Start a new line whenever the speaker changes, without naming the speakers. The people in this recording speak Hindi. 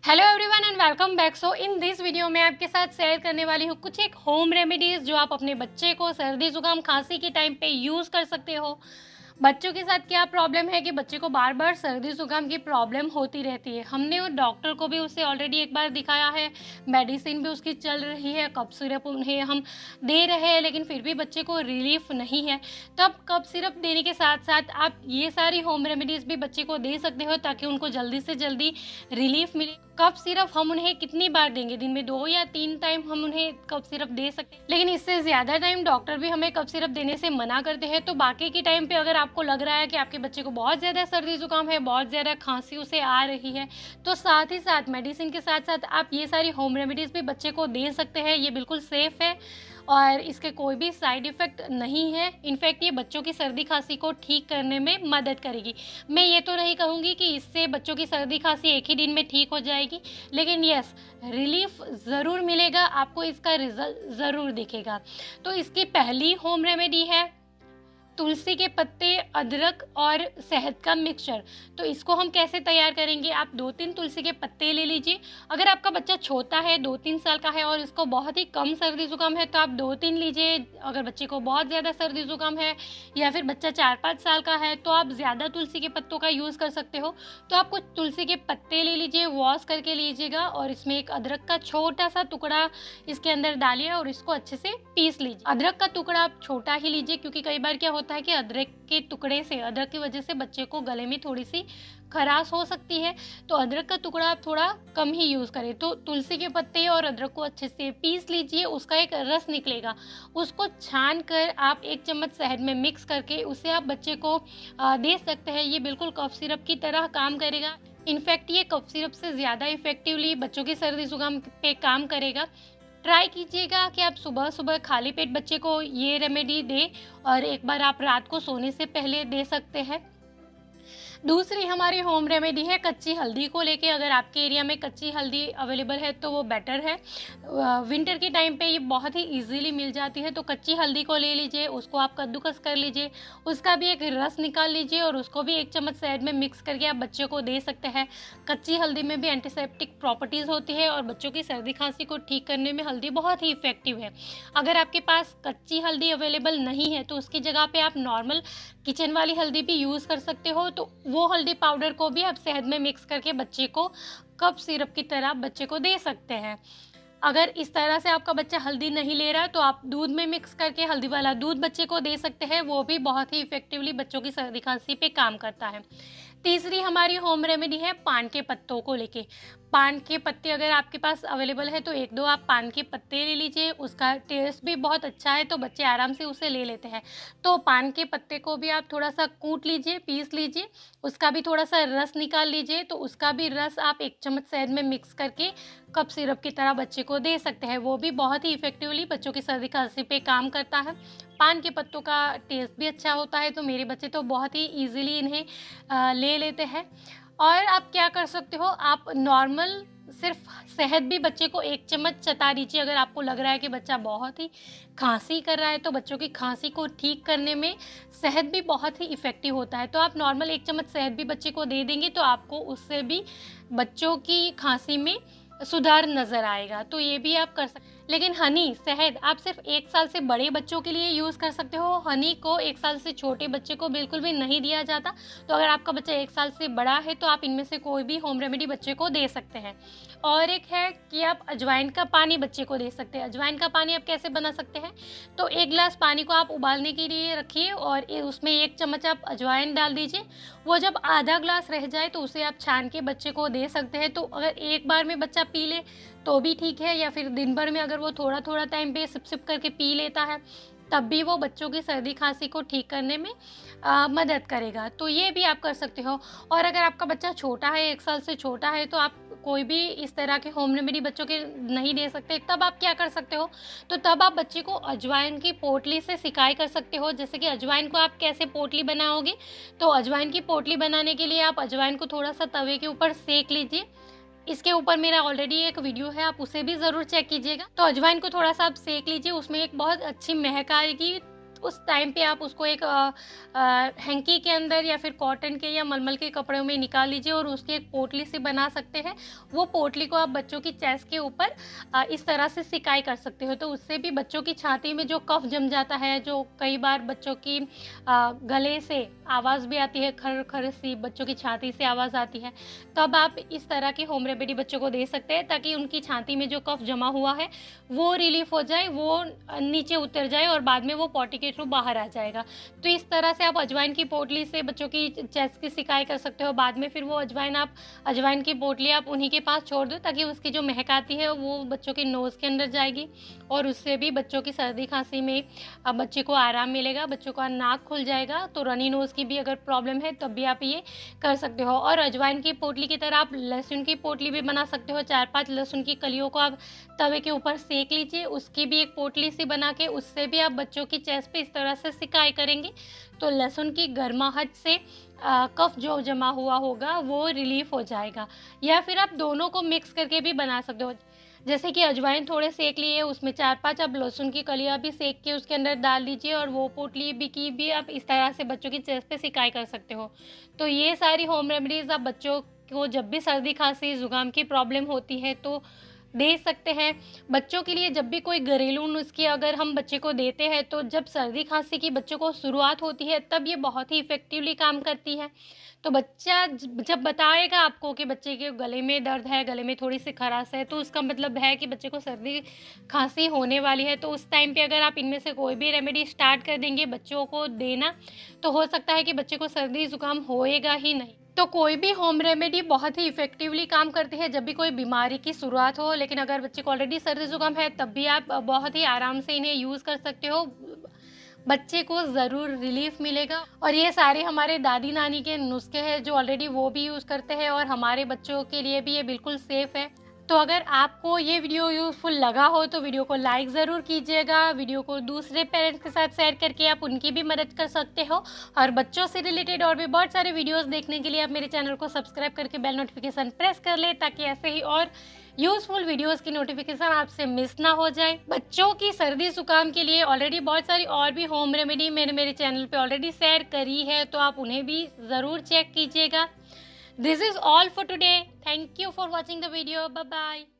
Hello everyone and welcome back. So in this video में आपके साथ शेयर करने वाली हूँ कुछ एक होम रेमेडीज़ जो आप अपने बच्चे को सर्दी जुकाम खांसी के टाइम पे यूज़ कर सकते हो। बच्चों के साथ क्या प्रॉब्लम है कि बच्चे को बार बार सर्दी जुकाम की प्रॉब्लम होती रहती है। हमने वो डॉक्टर को भी उसे ऑलरेडी एक बार दिखाया है, मेडिसिन भी उसकी चल रही है, कफ सिरप उन्हें हम दे रहे हैं, लेकिन फिर भी बच्चे को रिलीफ नहीं है। तब कफ सिरप देने के साथ साथ आप ये सारी होम रेमेडीज़ भी बच्चे को दे सकते हो ताकि उनको जल्दी से जल्दी रिलीफ मिले। कफ सिरप हम उन्हें कितनी बार देंगे? दिन में 2 या 3 टाइम हम उन्हें कफ सिरप दे सकते हैं, लेकिन इससे ज़्यादा टाइम डॉक्टर भी हमें कफ सिरप देने से मना करते हैं। तो बाकी के टाइम पे अगर आपको लग रहा है कि आपके बच्चे को बहुत ज़्यादा सर्दी जुकाम है, बहुत ज़्यादा खांसी उसे आ रही है, तो साथ ही साथ मेडिसिन के साथ साथ आप ये सारी होम रेमेडीज़ भी बच्चे को दे सकते हैं। ये बिल्कुल सेफ़ है और इसके कोई भी साइड इफ़ेक्ट नहीं है। इनफैक्ट ये बच्चों की सर्दी खांसी को ठीक करने में मदद करेगी। मैं ये तो नहीं कहूँगी कि इससे बच्चों की सर्दी खांसी एक ही दिन में ठीक हो जाएगी, लेकिन यस, रिलीफ ज़रूर मिलेगा, आपको इसका रिज़ल्ट ज़रूर दिखेगा। तो इसकी पहली होम रेमेडी है तुलसी के पत्ते, अदरक और शहद का मिक्सचर। तो इसको हम कैसे तैयार करेंगे? आप 2-3 तुलसी के पत्ते ले लीजिए। अगर आपका बच्चा छोटा है, 2-3 साल का है और इसको बहुत ही कम सर्दी जुकाम है तो आप 2-3 लीजिए। अगर बच्चे को बहुत ज़्यादा सर्दी जुकाम है या फिर बच्चा 4-5 साल का है तो आप ज़्यादा तुलसी के पत्तों का यूज़ कर सकते हो। तो आप कुछ तुलसी के पत्ते ले लीजिए, वॉश करके लीजिएगा और इसमें एक अदरक का छोटा सा टुकड़ा इसके अंदर डालिए और इसको अच्छे से पीस लीजिए। अदरक का टुकड़ा आप छोटा ही लीजिए, क्योंकि कई बार क्या होता है कि अदरक के टुकड़े से, अदरक की वजह से बच्चे को गले में थोड़ी सी खराश हो सकती है, तो अदरक का टुकड़ा आप थोड़ा कम ही यूज़ करें। तो तुलसी के पत्ते और अदरक को अच्छे से पीस लीजिए, उसका एक रस निकलेगा, उसको छान कर आप 1 चम्मच शहद में मिक्स करके उसे आप बच्चे को दे सकते हैं। ये बिल्कुल कफ सिरप की तरह काम करेगा। इनफैक्ट ये कफ सिरप से ज़्यादा इफेक्टिवली बच्चों की सर्दी जुकाम पे काम करेगा। ट्राई कीजिएगा कि आप सुबह-सुबह खाली पेट बच्चे को ये रेमेडी दें और एक बार आप रात को सोने से पहले दे सकते हैं। दूसरी हमारी होम रेमेडी है कच्ची हल्दी को लेके। अगर आपके एरिया में कच्ची हल्दी अवेलेबल है तो वो बेटर है। विंटर के टाइम पे ये बहुत ही इजीली मिल जाती है। तो कच्ची हल्दी को ले लीजिए, उसको आप कद्दूकस कर लीजिए, उसका भी एक रस निकाल लीजिए और उसको भी 1 चम्मच शहद में मिक्स करके आप बच्चे को दे सकते हैं। कच्ची हल्दी में भी एंटीसेप्टिक प्रॉपर्टीज़ होती है और बच्चों की सर्दी खांसी को ठीक करने में हल्दी बहुत ही इफेक्टिव है। अगर आपके पास कच्ची हल्दी अवेलेबल नहीं है तो उसकी जगह पे आप नॉर्मल किचन वाली हल्दी भी यूज़ कर सकते हो। तो वो हल्दी पाउडर को भी आप शहद में मिक्स करके बच्चे को कफ सिरप की तरह बच्चे को दे सकते हैं। अगर इस तरह से आपका बच्चा हल्दी नहीं ले रहा है तो आप दूध में मिक्स करके हल्दी वाला दूध बच्चे को दे सकते हैं, वो भी बहुत ही इफेक्टिवली बच्चों की सर्दी खांसी पे काम करता है। तीसरी हमारी होम रेमेडी है पान के पत्तों को लेके। पान के पत्ते अगर आपके पास अवेलेबल है तो 1-2 आप पान के पत्ते ले लीजिए, उसका टेस्ट भी बहुत अच्छा है तो बच्चे आराम से उसे ले लेते हैं। तो पान के पत्ते को भी आप थोड़ा-सा कूट लीजिए, पीस लीजिए, उसका भी थोड़ा-सा रस निकाल लीजिए, तो उसका भी रस आप 1 चम्मच शहद में मिक्स करके कफ सिरप की तरह बच्चे को दे सकते हैं। वो भी बहुत ही इफेक्टिवली बच्चों की सर्दी खांसी पे काम करता है। पान के पत्तों का टेस्ट भी अच्छा होता है, तो मेरे बच्चे तो बहुत ही ईज़िली इन्हें ले लेते हैं। और आप क्या कर सकते हो, आप नॉर्मल सिर्फ शहद भी बच्चे को 1 चम्मच चटा दीजिए। अगर आपको लग रहा है कि बच्चा बहुत ही खांसी कर रहा है तो बच्चों की खांसी को ठीक करने में शहद भी बहुत ही इफ़ेक्टिव होता है। तो आप नॉर्मल 1 चम्मच शहद भी बच्चे को दे देंगे तो आपको उससे भी बच्चों की खांसी में सुधार नज़र आएगा। तो ये भी आप कर सकते। लेकिन हनी, शहद आप सिर्फ 1 साल से बड़े बच्चों के लिए यूज़ कर सकते हो। हनी को 1 साल से छोटे बच्चे को बिल्कुल भी नहीं दिया जाता। तो अगर आपका बच्चा 1 साल से बड़ा है तो आप इनमें से कोई भी होम रेमेडी बच्चे को दे सकते हैं। और एक है कि आप अजवाइन का पानी बच्चे को दे सकते हैं। अजवाइन का पानी आप कैसे बना सकते हैं? तो 1 गिलास पानी को आप उबालने के लिए रखिए और उसमें 1 चम्मच आप अजवाइन डाल दीजिए। वो जब आधा ग्लास रह जाए तो उसे आप छान के बच्चे को दे सकते हैं। तो अगर एक बार में बच्चा पी ले तो भी ठीक है, या फिर दिन भर में अगर वो थोड़ा-थोड़ा टाइम पे सिप-सिप करके पी लेता है तब भी वो बच्चों की सर्दी खांसी को ठीक करने में मदद करेगा। तो ये भी आप कर सकते हो। और अगर आपका बच्चा छोटा है, 1 साल से छोटा है, तो आप कोई भी इस तरह के होम रेमेडी बच्चों के नहीं दे सकते, तब आप क्या कर सकते हो? तो तब आप बच्चे को अजवाइन की पोटली से सिकाई कर सकते हो। जैसे कि अजवाइन को आप कैसे पोटली बनाओगे? तो अजवाइन की पोटली बनाने के लिए आप अजवाइन को थोड़ा-सा तवे के ऊपर सेंक लीजिए। इसके ऊपर मेरा ऑलरेडी एक वीडियो है, आप उसे भी ज़रूर चेक कीजिएगा। तो अजवाइन को थोड़ा-सा आप सेंक लीजिए, उसमें एक बहुत अच्छी महक आएगी, उस टाइम पे आप उसको एक हैंकी के अंदर या फिर कॉटन के या मलमल के कपड़ों में निकाल लीजिए और उसकी एक पोटली सी बना सकते हैं। वो पोटली को आप बच्चों की चेस्ट के ऊपर इस तरह से सिकाई कर सकते हो, तो उससे भी बच्चों की छाती में जो कफ जम जाता है, जो कई बार बच्चों की गले से आवाज़ भी आती है, खर खर सी बच्चों की छाती से आवाज़ आती है, तब आप इस तरह की होम रेमेडी बच्चों को दे सकते हैं ताकि उनकी छाती में जो कफ जमा हुआ है वो रिलीफ हो जाए, वो नीचे उतर जाए और बाद में वो पॉटी के थ्रू बाहर आ जाएगा। तो इस तरह से आप अजवाइन की पोटली से बच्चों की चेस्ट की सिकाई कर सकते हो। बाद में फिर वो अजवाइन की पोटली आप उन्हीं के पास छोड़ दो ताकि उसकी जो महक आती है वो बच्चों के नोज़ के अंदर जाएगी और उससे भी बच्चों की सर्दी खांसी में बच्चे को आराम मिलेगा, बच्चों का नाक खुल जाएगा। तो रनी नोज़ की भी अगर प्रॉब्लम है तब भी आप ये कर सकते हो। और अजवाइन की पोटली की तरह आप लहसुन की पोटली भी बना सकते हो। 4-5 लहसुन की कलियों को आप तवे के ऊपर सेक लीजिए, उसकी भी एक पोटली सी बना के उससे भी आप बच्चों की चेस्ट पे इस तरह से सिकाई करेंगे तो लहसुन की गर्माहट से कफ जो जमा हुआ होगा वो रिलीफ हो जाएगा। या फिर आप दोनों को मिक्स करके भी बना सकते हो, जैसे कि अजवाइन थोड़े सेक लिए, उसमें 4-5 आप लहसुन की कलियाँ भी सेक के उसके अंदर डाल लीजिए और वो पोटली भी आप इस तरह से बच्चों की चेस्ट पे सिकाई कर सकते हो। तो ये सारी होम रेमेडीज़ आप बच्चों को जब भी सर्दी खांसी ज़ुकाम की प्रॉब्लम होती है तो दे सकते हैं। बच्चों के लिए जब भी कोई घरेलू नुस्खे अगर हम बच्चे को देते हैं तो जब सर्दी खांसी की बच्चों को शुरुआत होती है तब ये बहुत ही इफ़ेक्टिवली काम करती है। तो बच्चा जब बताएगा आपको कि बच्चे के गले में दर्द है, गले में थोड़ी-सी खराश है, तो उसका मतलब है कि बच्चे को सर्दी खांसी होने वाली है। तो उस टाइम पे अगर आप इनमें से कोई भी रेमेडी स्टार्ट कर देंगे बच्चों को देना, तो हो सकता है कि बच्चे को सर्दी ज़ुकाम होएगा ही नहीं। तो कोई भी होम रेमेडी बहुत ही इफ़ेक्टिवली काम करती है जब भी कोई बीमारी की शुरुआत हो, लेकिन अगर बच्चे को ऑलरेडी सर्दी ज़ुकाम है तब भी आप बहुत ही आराम से इन्हें यूज़ कर सकते हो। बच्चे को ज़रूर रिलीफ़ मिलेगा और ये सारे हमारे दादी-नानी के नुस्खे हैं जो ऑलरेडी वो भी यूज़ करते हैं और हमारे बच्चों के लिए भी ये बिल्कुल सेफ़ है। तो अगर आपको ये वीडियो यूज़फुल लगा हो तो वीडियो को लाइक ज़रूर कीजिएगा। वीडियो को दूसरे पेरेंट्स के साथ शेयर करके आप उनकी भी मदद कर सकते हो और बच्चों से रिलेटेड और भी बहुत सारे वीडियोस देखने के लिए आप मेरे चैनल को सब्सक्राइब करके बेल नोटिफिकेशन प्रेस कर ले ताकि ऐसे ही और यूज़फुल वीडियोस की नोटिफिकेशन आपसे मिस ना हो जाए। बच्चों की सर्दी ज़ुकाम के लिए ऑलरेडी बहुत सारी और भी होम रेमेडी मैंने मेरे चैनल पे ऑलरेडी शेयर करी है, तो आप उन्हें भी ज़रूर चेक कीजिएगा। This is all for today. Thank you for watching the video. Bye bye.